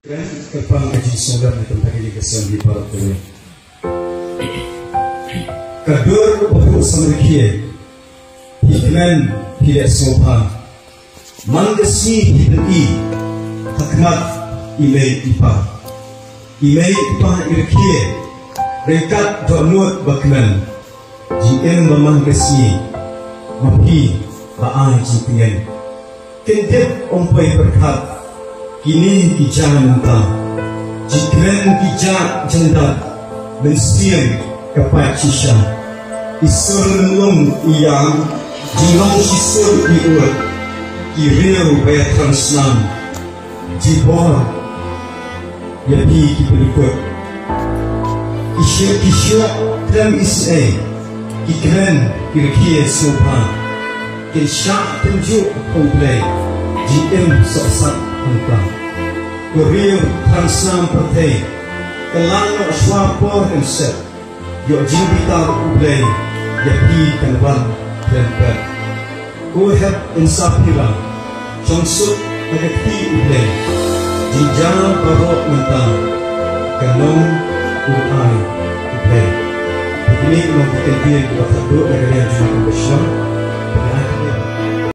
Kepang kaji solar di tempat ini kesan di para tuan. Kadur untuk samrikie, hikman tidak sopan, manggasi hidupki, hikmat imei ipa irkie, rekat doanut bakman, jien memanggasi, mapi baai jipien, kentep ompai berkat. Kini kijang mentah, jikren kijang jendat, mensian kepada cisha. Isur menung iyang, jilong sisur diurut, kiriu bayat transnan, jibor, yapi kipelikut. Kisya krem isai, kikren kirkiye sopan, kisyak tunjuk komplek, jim soksak Hongkong, Korea transnam pertai, kelano swapor himself, yo jibitar ublay, yapi kanwan temper. Kuhab insafira, jongsut agakti ublay, jinjang barok mentang, kanong uai ublay. Begini membuat dia buat satu negara yang cuma bersama.